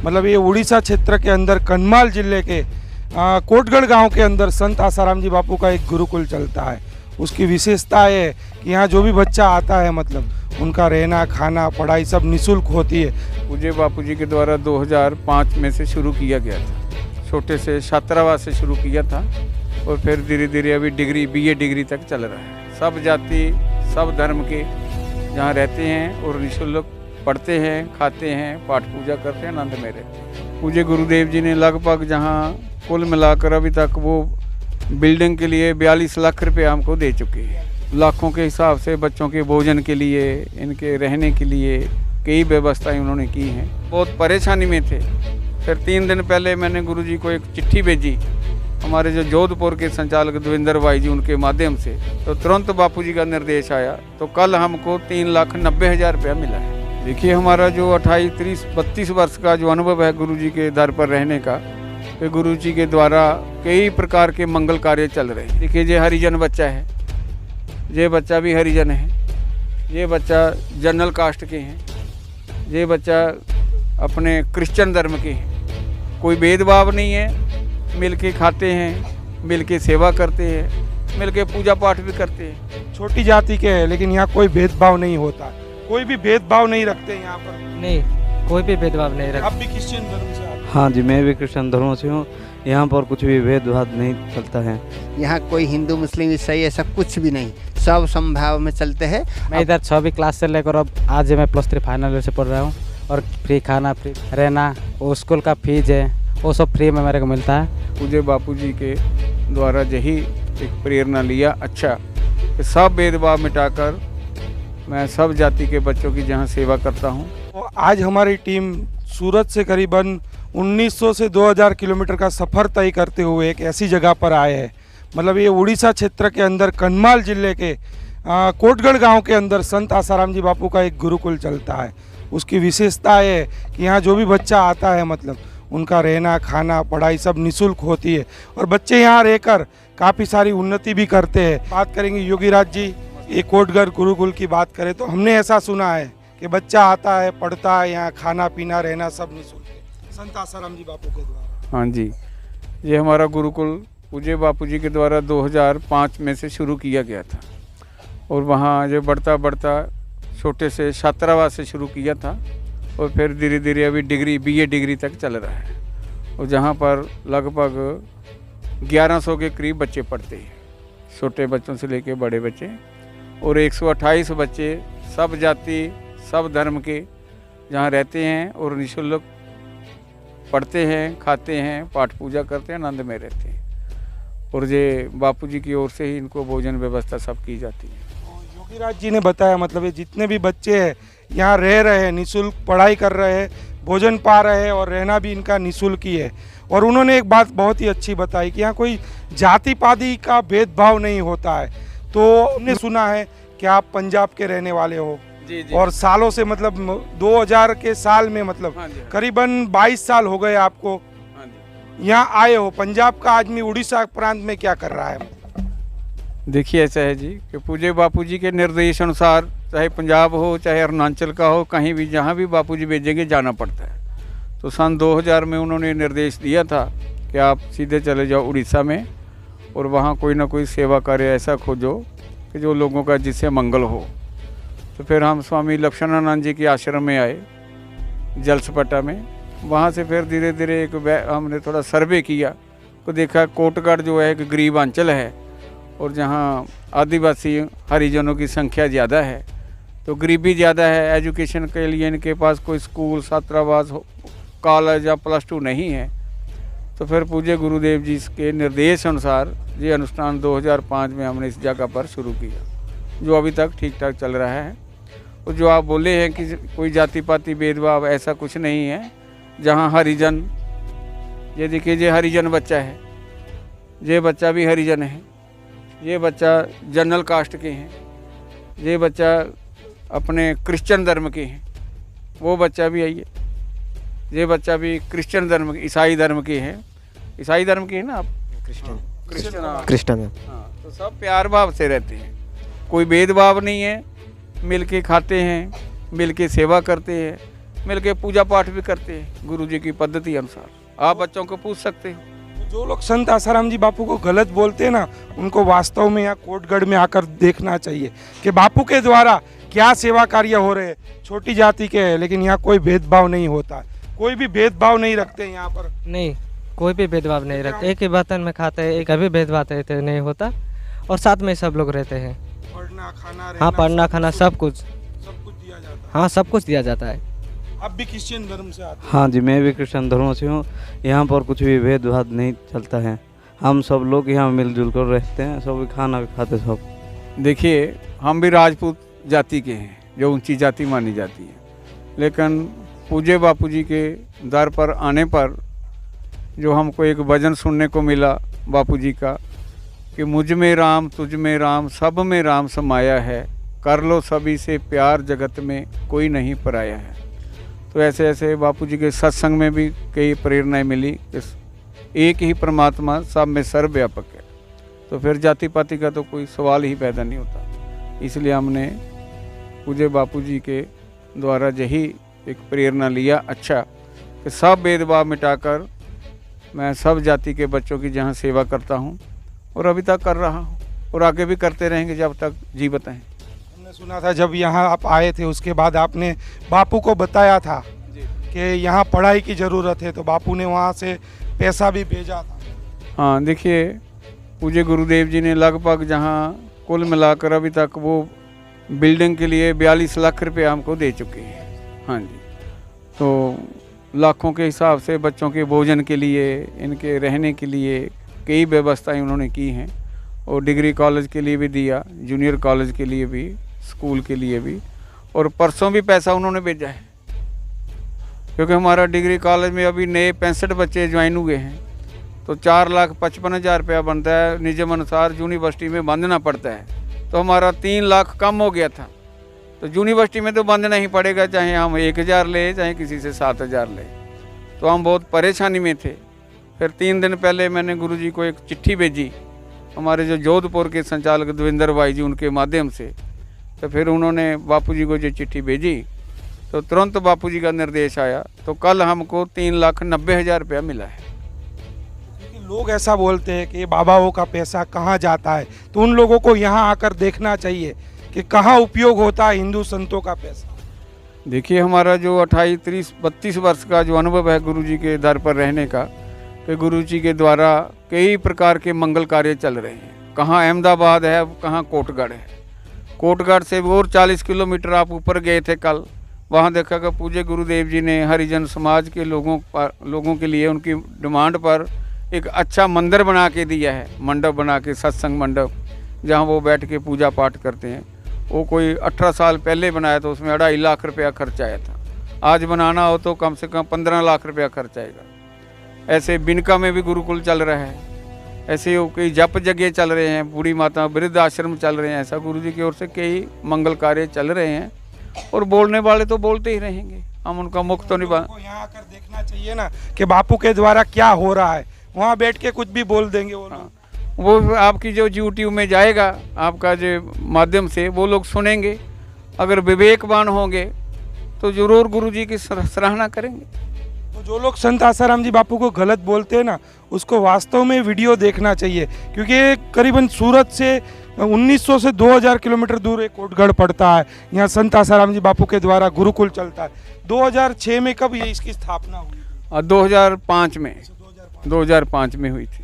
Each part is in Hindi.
मतलब ये उड़ीसा क्षेत्र के अंदर कन्माल जिले के कोटगढ़ गांव के अंदर संत आसाराम जी बापू का एक गुरुकुल चलता है। उसकी विशेषता है कि यहाँ जो भी बच्चा आता है मतलब उनका रहना खाना पढ़ाई सब निःशुल्क होती है। पूज्य बापू जी के द्वारा 2005 में से शुरू किया गया था। छोटे से छात्रावास से शुरू किया था और फिर धीरे धीरे अभी डिग्री BA डिग्री तक चल रहा है। सब जाति सब धर्म के जहाँ रहते हैं और निःशुल्क पढ़ते हैं, खाते हैं, पाठ पूजा करते हैं, आनंद में रहते हैं। पूज्य गुरुदेव जी ने लगभग जहाँ कुल मिलाकर अभी तक वो बिल्डिंग के लिए 42 लाख रुपए हमको दे चुके हैं। लाखों के हिसाब से बच्चों के भोजन के लिए, इनके रहने के लिए कई व्यवस्थाएं उन्होंने की हैं। बहुत परेशानी में थे। फिर 3 दिन पहले मैंने गुरुजी को एक चिट्ठी भेजी हमारे जो जोधपुर के संचालक देवेंद्र भाई जी उनके माध्यम से, तो तुरंत बापूजी का निर्देश आया। तो कल हमको 3,90,000 रुपया मिला है। देखिए हमारा जो 28, 30, 32 वर्ष का जो अनुभव है गुरुजी के दर पर रहने का, तो गुरुजी के द्वारा कई प्रकार के मंगल कार्य चल रहे हैं। देखिए ये हरिजन बच्चा है, ये बच्चा भी हरिजन है, ये बच्चा जनरल कास्ट के हैं, ये बच्चा अपने क्रिश्चियन धर्म के हैं। कोई भेदभाव नहीं है, मिल के खाते हैं, मिल के सेवा करते हैं, मिल के पूजा पाठ भी करते हैं। छोटी जाति के हैं लेकिन यहाँ कोई भेदभाव नहीं होता, कोई भी भेदभाव नहीं रखते यहाँ पर। नहीं, कोई भी भेदभाव नहीं रखता। आप भी क्रिश्चियन धर्म से आते हैं? हाँ जी, मैं भी क्रिश्चियन धर्म से हूँ। यहाँ पर कुछ भी भेदभाव नहीं चलता है। यहाँ कोई हिंदू मुस्लिम ईसाई ऐसा कुछ भी नहीं, सब समभाव में चलते हैं। मैं इधर 6वीं क्लास से लेकर अब आज मैं +3 फाइनल ईयर से पढ़ रहा हूँ और फ्री खाना, फ्री रहना, वो स्कूल का फीस है वो सब फ्री में मेरे को मिलता है। पूज्य बापू जी के द्वारा यही एक प्रेरणा लिया अच्छा कि सब भेदभाव मिटाकर मैं सब जाति के बच्चों की जहाँ सेवा करता हूँ। तो आज हमारी टीम सूरत से करीबन 1900 से 2000 किलोमीटर का सफ़र तय करते हुए एक ऐसी जगह पर आए हैं। मतलब ये उड़ीसा क्षेत्र के अंदर कन्माल जिले के कोटगढ़ गांव के अंदर संत आसाराम जी बापू का एक गुरुकुल चलता है। उसकी विशेषता है कि यहाँ जो भी बच्चा आता है मतलब उनका रहना खाना पढ़ाई सब निःशुल्क होती है और बच्चे यहाँ रहकर काफ़ी सारी उन्नति भी करते हैं। बात करेंगे योगीराज जी, ये कोटगढ़ गुरुकुल की बात करें तो हमने ऐसा सुना है कि बच्चा आता है, पढ़ता है, यहाँ खाना पीना रहना सब निःशुल्क है संत आसाराम जी बापू के द्वारा। हाँ जी, ये हमारा गुरुकुल पूज्य बापू जी के द्वारा 2005 में से शुरू किया गया था और वहाँ जो बढ़ता बढ़ता छोटे से छात्रावास से शुरू किया था और फिर धीरे धीरे अभी डिग्री BA डिग्री तक चल रहा है और जहाँ पर लगभग 1100 के करीब बच्चे पढ़ते हैं, छोटे बच्चों से लेके बड़े बच्चे, और 128 बच्चे सब जाति सब धर्म के जहाँ रहते हैं और निःशुल्क पढ़ते हैं, खाते हैं, पाठ पूजा करते हैं, आनंद में रहते हैं। और ये बापूजी की ओर से ही इनको भोजन व्यवस्था सब की जाती है। योगीराज जी ने बताया मतलब ये जितने भी बच्चे हैं यहाँ रह रहे हैं, निःशुल्क पढ़ाई कर रहे हैं, भोजन पा रहे हैं और रहना भी इनका निःशुल्क ही है। और उन्होंने एक बात बहुत ही अच्छी बताई कि यहाँ कोई जाति पाति का भेदभाव नहीं होता है। तो हमने सुना है कि आप पंजाब के रहने वाले हो जी जी। और सालों से मतलब 2000 के साल में मतलब हाँ जी। करीबन 22 साल हो गए आपको हाँ जी। यहाँ आए हो। पंजाब का आदमी उड़ीसा प्रांत में क्या कर रहा है? देखिए ऐसा है जी कि पूज्य बापू जी के निर्देश अनुसार चाहे पंजाब हो चाहे अरुणाचल का हो, कहीं भी जहाँ भी बापू जी भेजेंगे जाना पड़ता है। तो सन 2000 में उन्होंने निर्देश दिया था कि आप सीधे चले जाओ उड़ीसा में और वहाँ कोई ना कोई सेवा कार्य ऐसा खोजो कि जो लोगों का जिससे मंगल हो। तो फिर हम स्वामी लक्ष्मणानंद जी के आश्रम में आए जलसपट्टा में। वहाँ से फिर धीरे धीरे हमने थोड़ा सर्वे किया तो देखा कोटगढ़ जो है एक गरीब अंचल है और जहाँ आदिवासी हरिजनों की संख्या ज़्यादा है, तो गरीबी ज़्यादा है, एजुकेशन के लिए इनके पास कोई स्कूल, छात्रावास, कॉलेज या +2 नहीं है। तो फिर पूज्य गुरुदेव जी के निर्देश अनुसार ये अनुष्ठान 2005 में हमने इस जगह पर शुरू किया, जो अभी तक ठीक ठाक चल रहा है। और जो आप बोले हैं कि कोई जाति पाति भेदभाव, ऐसा कुछ नहीं है। जहाँ हरिजन, ये देखिए ये हरिजन बच्चा है, ये बच्चा भी हरिजन है, ये बच्चा जनरल कास्ट के हैं, ये बच्चा अपने क्रिश्चियन धर्म के हैं, वो बच्चा भी आइए, ये बच्चा भी क्रिश्चियन धर्म, ईसाई धर्म के हैं। ईसाई धर्म के हैं ना आप? क्रिश्चियन। हाँ, तो सब प्यार भाव से रहते हैं, कोई भेदभाव नहीं है, मिल के खाते हैं, मिल के सेवा करते हैं, मिलके पूजा पाठ भी करते हैं गुरु जी की पद्धति अनुसार। आप बच्चों को पूछ सकते हो। जो लोग संत आसाराम जी बापू को गलत बोलते हैं ना, उनको वास्तव में यहाँ कोटगढ़ में आकर देखना चाहिए कि बापू के द्वारा क्या सेवा कार्य हो रहे हैं। छोटी जाति के हैं लेकिन यहाँ कोई भेदभाव नहीं होता, कोई भी भेदभाव नहीं रखते यहाँ पर। नहीं, कोई भी भेदभाव नहीं रखते, एक ही बर्तन में खाते हैं, एक अभी भेदभाव रहते नहीं होता और साथ में सब लोग रहते हैं। पढ़ना खाना हाँ, पढ़ना खाना सब कुछ दिया जाता है। हाँ, सब कुछ दिया जाता है। आप भी क्रिश्चियन धर्म से आते हैं? हाँ जी, मैं भी क्रिश्चियन धर्म से हूँ। यहाँ पर कुछ भी भेदभाव नहीं चलता है। हम सब लोग यहाँ मिलजुल कर रहते हैं, सब खाना भी खाते सब। देखिए, हम भी राजपूत जाति के हैं, जो ऊंची जाति मानी जाती है, लेकिन पूज्य बापू जी के दर पर आने पर जो हमको एक भजन सुनने को मिला बापू जी का कि मुझ में राम तुझ में राम सब में राम समाया है, कर लो सभी से प्यार जगत में कोई नहीं पराया है। तो ऐसे ऐसे बापू जी के सत्संग में भी कई प्रेरणाएं मिली कि एक ही परमात्मा सब में सर्वव्यापक है। तो फिर जाति पाति का तो कोई सवाल ही पैदा नहीं होता। इसलिए हमने पूज्य बापू जी के द्वारा यही एक प्रेरणा लिया अच्छा कि सब भेदभाव मिटाकर मैं सब जाति के बच्चों की जहाँ सेवा करता हूँ और अभी तक कर रहा हूँ और आगे भी करते रहेंगे जब तक जीवित हैं। हमने सुना था जब यहाँ आप आए थे उसके बाद आपने बापू को बताया था कि यहाँ पढ़ाई की ज़रूरत है, तो बापू ने वहाँ से पैसा भी भेजा था। हाँ, देखिए, पूज्य गुरुदेव जी ने लगभग जहाँ कुल मिलाकर अभी तक वो बिल्डिंग के लिए 42 लाख रुपये हमको दे चुके हैं। हाँ जी, तो लाखों के हिसाब से बच्चों के भोजन के लिए, इनके रहने के लिए कई व्यवस्थाएं उन्होंने की हैं और डिग्री कॉलेज के लिए भी दिया, जूनियर कॉलेज के लिए भी, स्कूल के लिए भी, और परसों भी पैसा उन्होंने भेजा है क्योंकि हमारा डिग्री कॉलेज में अभी नए 65 बच्चे ज्वाइन हुए हैं, तो 4,55,000 रुपया बनता है, नियम अनुसार यूनिवर्सिटी में बांधना पड़ता है, तो हमारा 3 लाख कम हो गया था। तो यूनिवर्सिटी में तो बांधना ही पड़ेगा, चाहे हम 1,000 ले चाहे किसी से 7,000 ले। तो हम बहुत परेशानी में थे। फिर 3 दिन पहले मैंने गुरुजी को एक चिट्ठी भेजी, हमारे जो जोधपुर के संचालक देवेंद्र भाई जी, उनके माध्यम से। तो फिर उन्होंने बापूजी को जो चिट्ठी भेजी तो तुरंत बापूजी का निर्देश आया, तो कल हमको 3,90,000 रुपया मिला है। क्योंकि लोग ऐसा बोलते हैं कि बाबाओं का पैसा कहाँ जाता है, तो उन लोगों को यहाँ आकर देखना चाहिए कि कहाँ उपयोग होता है हिंदू संतों का पैसा। देखिए, हमारा जो 28, 30, 32 वर्ष का जो अनुभव है गुरुजी के दर पर रहने का, कि गुरुजी के द्वारा कई प्रकार के मंगल कार्य चल रहे हैं। कहाँ अहमदाबाद है, कहाँ कोटगढ़ है। कोटगढ़ से और 40 किलोमीटर आप ऊपर गए थे कल, वहाँ देखा कि पूज्य गुरुदेव जी ने हरिजन समाज के लोगों के लिए उनकी डिमांड पर एक अच्छा मंदिर बना के दिया है, मंडप बना के, सत्संग मंडप, जहाँ वो बैठ के पूजा पाठ करते हैं। वो कोई 18 साल पहले बनाया तो उसमें 2.5 लाख रुपया खर्च आया था। आज बनाना हो तो कम से कम 15 लाख रुपया खर्च आएगा। ऐसे बिनका में भी गुरुकुल चल रहा है, ऐसे कई जप जगह चल रहे हैं, बूढ़ी माता वृद्ध आश्रम चल रहे हैं। ऐसा गुरुजी की ओर से कई मंगल कार्य चल रहे हैं और बोलने वाले तो बोलते ही रहेंगे, हम उनका मुख तो नहीं यहाँ आकर देखना चाहिए ना कि बापू के द्वारा क्या हो रहा है। वहाँ बैठ के कुछ भी बोल देंगे वो लोग। वो आपकी जो यूट्यूब में जाएगा आपका जो माध्यम से, वो लोग सुनेंगे। अगर विवेकवान होंगे तो जरूर गुरुजी की सराहना करेंगे। तो जो लोग संत आसाराम जी बापू को गलत बोलते हैं ना, उसको वास्तव में वीडियो देखना चाहिए, क्योंकि ये करीबन सूरत से 1900 से 2000 किलोमीटर दूर एक कोटगढ़ पड़ता है। यहाँ संत आसाराम जी बापू के द्वारा गुरुकुल चलता है। 2006 में कब ये इसकी स्थापना हुई? 2005 में 2005 में हुई थी,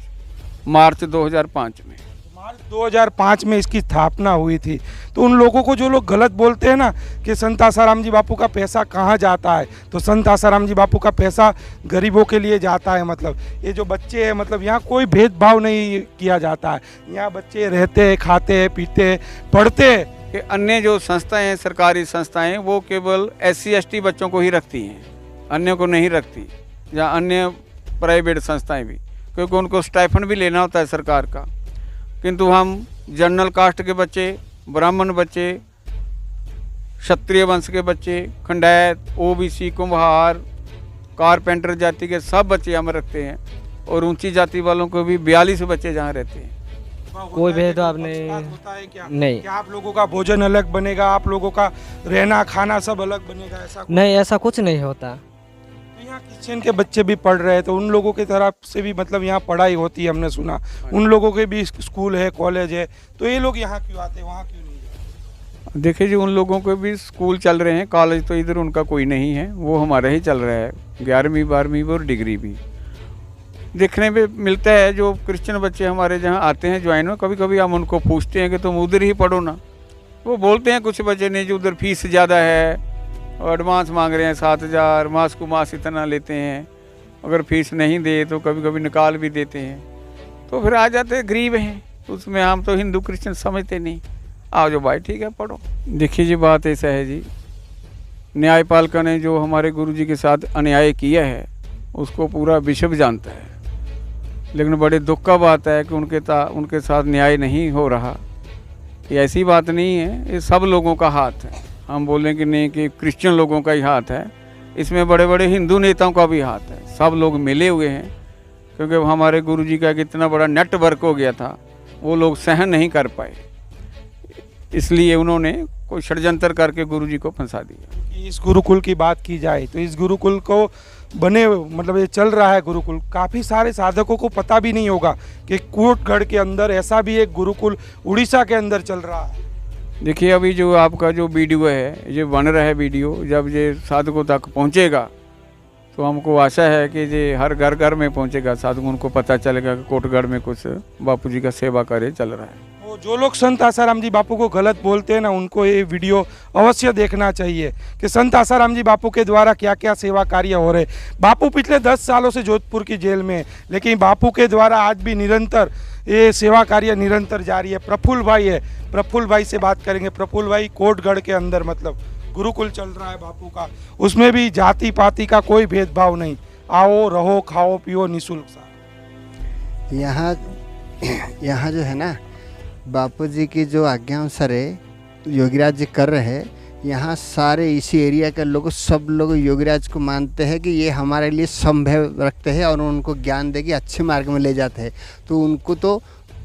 मार्च 2005 में। मार्च 2005 में इसकी स्थापना हुई थी। तो उन लोगों को जो लोग गलत बोलते हैं ना कि संत आसाराम जी बापू का पैसा कहाँ जाता है, तो संत आसाराम जी बापू का पैसा गरीबों के लिए जाता है। मतलब ये जो बच्चे हैं, मतलब यहाँ कोई भेदभाव नहीं किया जाता है। यहाँ बच्चे रहते हैं, खाते हैं, पीते हैं, पढ़ते हैं। कि अन्य जो संस्थाएं हैं, सरकारी संस्थाएं, वो केवल SC ST बच्चों को ही रखती हैं, अन्य को नहीं रखती। या अन्य प्राइवेट संस्थाएं भी, क्योंकि उनको स्टाइफंड भी लेना होता है सरकार का। किंतु हम जनरल कास्ट के बच्चे, ब्राह्मण बच्चे, क्षत्रिय वंश के बच्चे, खंडायत, OBC, कुम्हार, कारपेंटर जाति के सब बच्चे हम रखते हैं। और ऊंची जाति वालों को भी 42 बच्चे जहाँ रहते हैं। कोई भेदभाव तो नहीं। पक्षपात होता है क्या? नहीं। क्या आप लोगों का भोजन अलग बनेगा, आप लोगों का रहना खाना सब अलग बनेगा, ऐसा कुछ? नहीं, ऐसा कुछ नहीं होता। तो यहाँ क्रिश्चियन के बच्चे भी पढ़ रहे हैं, तो उन लोगों की तरफ से भी मतलब यहाँ पढ़ाई होती है, हमने सुना उन लोगों के भी स्कूल है, कॉलेज है, तो ये लोग यहाँ क्यों आते हैं, वहाँ क्यों नहीं जाते? देखिए जी, उन लोगों के भी स्कूल चल रहे हैं, कॉलेज तो इधर उनका कोई नहीं है, वो हमारा ही चल रहा है, 11वीं 12वीं और डिग्री भी देखने में मिलता है। जो क्रिश्चियन बच्चे हमारे जहाँ आते हैं ज्वाइन में, कभी कभी हम उनको पूछते हैं कि तुम उधर ही पढ़ो ना, वो बोलते हैं कुछ बच्चे नहीं, जो उधर फीस ज़्यादा है और एडवांस मांग रहे हैं 7,000, मास को मास इतना लेते हैं, अगर फीस नहीं दे तो कभी कभी निकाल भी देते हैं, तो फिर आ जाते हैं, गरीब हैं, उसमें हम तो हिंदू क्रिश्चियन समझते नहीं, आओ जो भाई ठीक है पढ़ो। देखिए जी, बात ऐसा है जी, न्यायपालिका ने जो हमारे गुरुजी के साथ अन्याय किया है उसको पूरा विश्व जानता है, लेकिन बड़े दुख का बात है कि उनके साथ न्याय नहीं हो रहा। ये ऐसी बात नहीं है, ये सब लोगों का हाथ है, हम बोलें कि नहीं कि क्रिश्चियन लोगों का ही हाथ है, इसमें बड़े बड़े हिंदू नेताओं का भी हाथ है, सब लोग मिले हुए हैं, क्योंकि हमारे गुरुजी का इतना बड़ा नेटवर्क हो गया था, वो लोग सहन नहीं कर पाए, इसलिए उन्होंने कोई षड्यंत्र करके गुरुजी को फंसा दिया। कि इस गुरुकुल की बात की जाए तो इस गुरुकुल को बने मतलब ये चल रहा है गुरुकुल, काफ़ी सारे साधकों को पता भी नहीं होगा कि कोटगढ़ के अंदर ऐसा भी एक गुरुकुल उड़ीसा के अंदर चल रहा है। देखिए, अभी जो आपका जो वीडियो है, ये बन रहा है वीडियो, जब ये साधकों तक पहुंचेगा तो हमको आशा है कि ये हर घर घर में पहुंचेगा, साधकों उनको पता चलेगा कि कोटगढ़ में कुछ बापूजी का सेवा कार्य चल रहा है। वो जो लोग संत आसाराम जी बापू को गलत बोलते हैं ना, उनको ये वीडियो अवश्य देखना चाहिए कि संत आसाराम जी बापू के द्वारा क्या क्या सेवा कार्य हो रहे। बापू पिछले 10 सालों से जोधपुर की जेल में, लेकिन बापू के द्वारा आज भी निरंतर ये सेवा कार्य निरंतर जारी है। प्रफुल्ल भाई है, प्रफुल्ल भाई से बात करेंगे। प्रफुल्ल भाई, कोटगढ़ के अंदर मतलब गुरुकुल चल रहा है बापू का, उसमें भी जाति पाति का कोई भेदभाव नहीं, आओ रहो खाओ पियो निःशुल्क सा। यहाँ जो है ना, बापू जी की जो आज्ञा अनुसार है योगीराज जी कर रहे हैं, यहाँ सारे इसी एरिया के लोग सब लोग योगीराज को मानते हैं कि ये हमारे लिए संभव रखते हैं और उनको ज्ञान देके अच्छे मार्ग में ले जाते हैं। तो उनको तो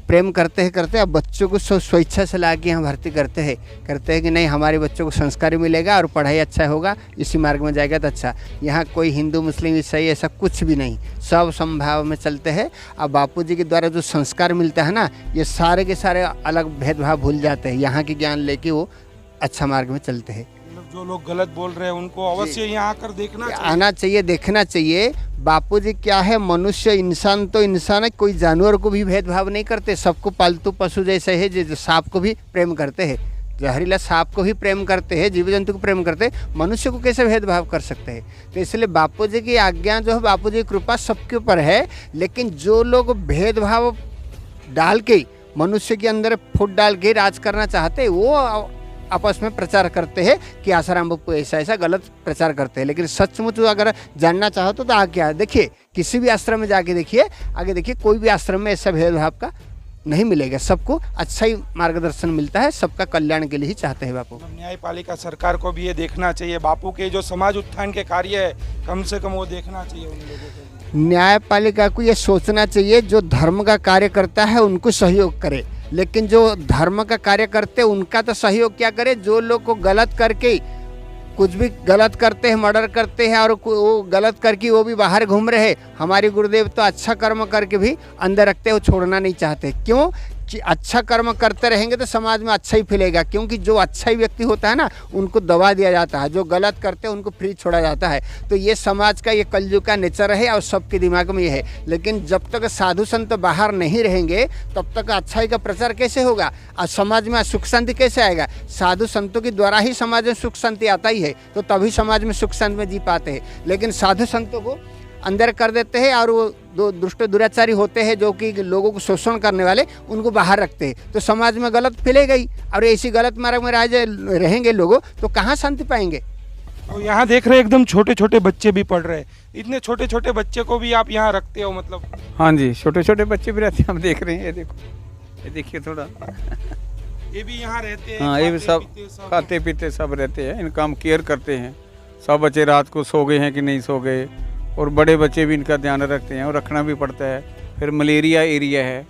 प्रेम करते हैं, अब बच्चों को स्वेच्छा से ला के यहाँ भर्ती करते हैं कि नहीं हमारे बच्चों को संस्कार मिलेगा और पढ़ाई अच्छा होगा, इसी मार्ग में जाएगा तो अच्छा। यहाँ कोई हिंदू मुस्लिम ईसाई ऐसा कुछ भी नहीं, सब समभाव में चलते हैं। अब बापूजी के द्वारा जो संस्कार मिलता है ना, ये सारे के सारे अलग भेदभाव भूल जाते हैं, यहाँ की ज्ञान लेके वो अच्छा मार्ग में चलते हैं। जो लोग गलत बोल रहे हैं उनको अवश्य यहाँ आकर देखना चाहिए, आना चाहिए, देखना चाहिए। बापूजी क्या है, मनुष्य इंसान तो इंसान है, कोई जानवर को भी भेदभाव नहीं करते, सबको पालतू पशु जैसे है, जो सांप को भी प्रेम करते हैं, जहरीला सांप को भी प्रेम करते हैं, जीव जंतु को प्रेम करते हैं, मनुष्य को कैसे भेदभाव कर सकते हैं। तो इसलिए बापूजी की आज्ञा जो है, बापूजी की कृपा सबके ऊपर है, लेकिन जो लोग भेदभाव डाल के मनुष्य के अंदर फूट डाल के राज करना चाहते हैं, वो आपस में प्रचार करते हैं कि आसाराम बापू ऐसा ऐसा गलत प्रचार करते हैं। लेकिन सचमुच अगर जानना चाहो तो आगे देखिए, किसी भी आश्रम में जाके देखिए, आगे देखिए, कोई भी आश्रम में ऐसा भेदभाव का नहीं मिलेगा, सबको अच्छा ही मार्गदर्शन मिलता है, सबका कल्याण के लिए ही चाहते हैं बापू। न्यायपालिका सरकार को भी ये देखना चाहिए, बापू के जो समाज उत्थान के कार्य है कम से कम वो देखना चाहिए उन लोगों को। न्यायपालिका को ये सोचना चाहिए, जो धर्म का कार्य करता है उनको सहयोग करे, लेकिन जो धर्म का कार्य करते हैं उनका तो सहयोग क्या करे। जो लोग को गलत करके कुछ भी गलत करते हैं, मर्डर करते हैं और वो गलत करके वो भी बाहर घूम रहे हैं, हमारे गुरुदेव तो अच्छा कर्म करके भी अंदर रखते हैं, वो छोड़ना नहीं चाहते। क्यों कि अच्छा कर्म करते रहेंगे तो समाज में अच्छा ही फैलेगा, क्योंकि जो अच्छा ही व्यक्ति होता है ना उनको दबा दिया जाता है, जो गलत करते हैं उनको फ्री छोड़ा जाता है। तो ये समाज का, ये कलयुग का नेचर है और सबके दिमाग में ये है। लेकिन जब तक साधु संत बाहर नहीं रहेंगे तब तक अच्छाई का प्रचार कैसे होगा और समाज में सुख शांति कैसे आएगा। साधु संतों के द्वारा ही समाज में सुख शांति आता ही है, तो तभी समाज में सुख शांति में जी पाते हैं। लेकिन साधु संतों को अंदर कर देते हैं और वो दो दुष्ट दुराचारी होते हैं जो कि लोगों को शोषण करने वाले, उनको बाहर रखते हैं, तो समाज में गलत फैलेगा ही। और ऐसी गलत मार्ग में रहेंगे लोगों तो कहाँ शांति पाएंगे। तो यहाँ देख रहे हैं एकदम छोटे छोटे बच्चे भी पढ़ रहे हैं, इतने छोटे छोटे बच्चे को भी आप यहाँ रखते हो मतलब? हाँ जी, छोटे छोटे बच्चे भी रहते हैं, हम देख रहे हैं, ये देखो, ये देखिए थोड़ा, ये भी यहाँ रहते हैं? हाँ, ये भी सब खाते पीते सब रहते हैं, इनका हम केयर करते हैं। सब बच्चे रात को सो गए हैं कि नहीं सो गए, और बड़े बच्चे भी इनका ध्यान रखते हैं और रखना भी पड़ता है। फिर मलेरिया एरिया है,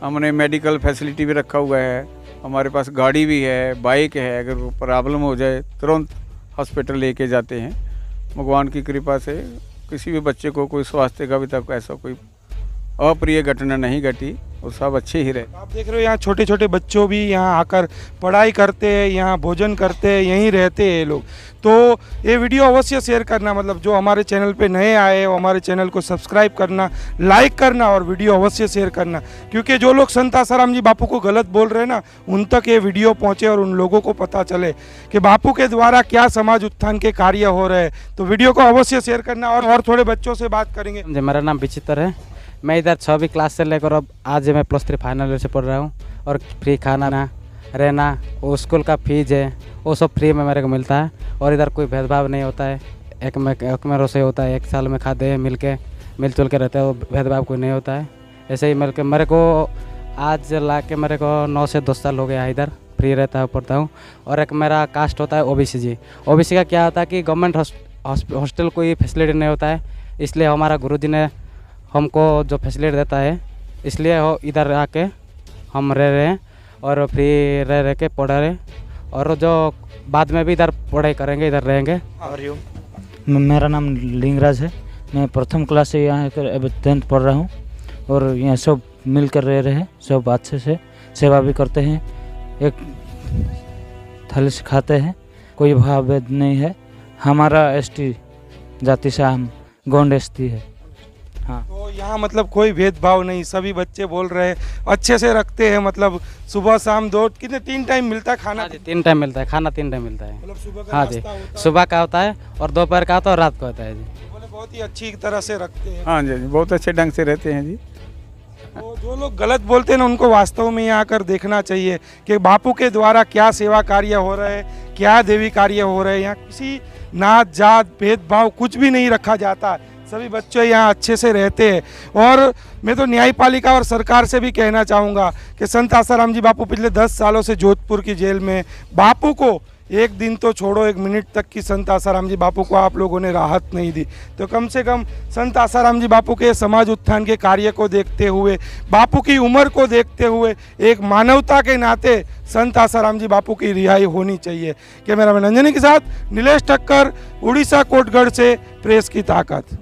हमने मेडिकल फैसिलिटी भी रखा हुआ है, हमारे पास गाड़ी भी है, बाइक है, अगर प्रॉब्लम हो जाए तुरंत हॉस्पिटल लेके जाते हैं। भगवान की कृपा से किसी भी बच्चे को कोई स्वास्थ्य का अभी तक ऐसा कोई अप्रिय घटना नहीं घटी और सब अच्छे ही रहे। आप देख रहे हो यहाँ छोटे छोटे बच्चों भी यहाँ आकर पढ़ाई करते हैं, यहाँ भोजन करते हैं, यहीं रहते हैं ये लोग। तो ये वीडियो अवश्य शेयर करना, मतलब जो हमारे चैनल पे नए आए हो हमारे चैनल को सब्सक्राइब करना, लाइक करना और वीडियो अवश्य शेयर करना, क्योंकि जो लोग संत आसाराम जी बापू को गलत बोल रहे हैं ना, उन तक ये वीडियो पहुँचे और उन लोगों को पता चले कि बापू के द्वारा क्या समाज उत्थान के कार्य हो रहे हैं। तो वीडियो को अवश्य शेयर करना और थोड़े बच्चों से बात करेंगे। जी, मेरा नाम विचित्र है। मैं इधर 6वीं क्लास से लेकर अब आज मैं +3 फाइनल ईयर से पढ़ रहा हूँ। और फ्री खाना रहना, वो स्कूल का फीस है वो सब फ्री में मेरे को मिलता है। और इधर कोई भेदभाव नहीं होता है, एक में से होता है, एक साल में खाते हैं मिलजुल के रहते हैं, वो भेदभाव कोई नहीं होता है। ऐसे ही मिल के मेरे को आज ला के मेरे को 9 से 10 साल हो गया है, इधर फ्री रहता है पढ़ता हूँ। और एक मेरा कास्ट होता है ओबीसी जी। ओबीसी का क्या होता है कि गवर्नमेंट हॉस्टल कोई फैसिलिटी नहीं होता है, इसलिए हमारा गुरुजी ने हमको जो फैसिलिटी देता है, इसलिए वो इधर आके हम रह रहे हैं और फ्री रह के पढ़ रहे, और जो बाद में भी इधर पढ़ाई करेंगे, इधर रहेंगे। मेरा नाम लिंगराज है। मैं प्रथम क्लास से यहाँ 10th पढ़ रहा हूँ और यहाँ सब मिल कर रह रहे हैं, सब अच्छे से सेवा भी करते हैं, एक थाली से खाते हैं, कोई भाव भेद नहीं है। हमारा ST जाति से हम गोंड ST है। हाँ, तो यहाँ मतलब कोई भेदभाव नहीं, सभी बच्चे बोल रहे हैं अच्छे से रखते हैं। मतलब सुबह शाम 2 कितने 3 टाइम मिलता है खाना? हाँ जी, 3 टाइम मिलता है खाना, 3 टाइम मिलता है। मतलब सुबह का हाँ जी, नाश्ता होता है, सुबह का होता है और दोपहर का होता है और रात को होता है जी। बोले बहुत ही अच्छी तरह से रखते हैं। हाँ जी, बहुत अच्छे ढंग से रहते हैं जी। तो जो लोग गलत बोलते हैं ना, उनको वास्तव में यहाँ आकर देखना चाहिए कि बापू के द्वारा क्या सेवा कार्य हो रहे हैं, क्या देवी कार्य हो रहे हैं। यहाँ किसी नात जात भेदभाव कुछ भी नहीं रखा जाता, सभी बच्चे यहाँ अच्छे से रहते हैं। और मैं तो न्यायपालिका और सरकार से भी कहना चाहूँगा कि संत आसाराम जी बापू पिछले 10 सालों से जोधपुर की जेल में, बापू को एक दिन तो छोड़ो 1 मिनट तक की संत आसाराम जी बापू को आप लोगों ने राहत नहीं दी। तो कम से कम संत आसाराम जी बापू के समाज उत्थान के कार्य को देखते हुए, बापू की उम्र को देखते हुए, एक मानवता के नाते संत आसाराम जी बापू की रिहाई होनी चाहिए। कैमरामैन अंजनी के साथ नीलेश ठक्कर, उड़ीसा कोटगढ़ से, प्रेस की ताकत।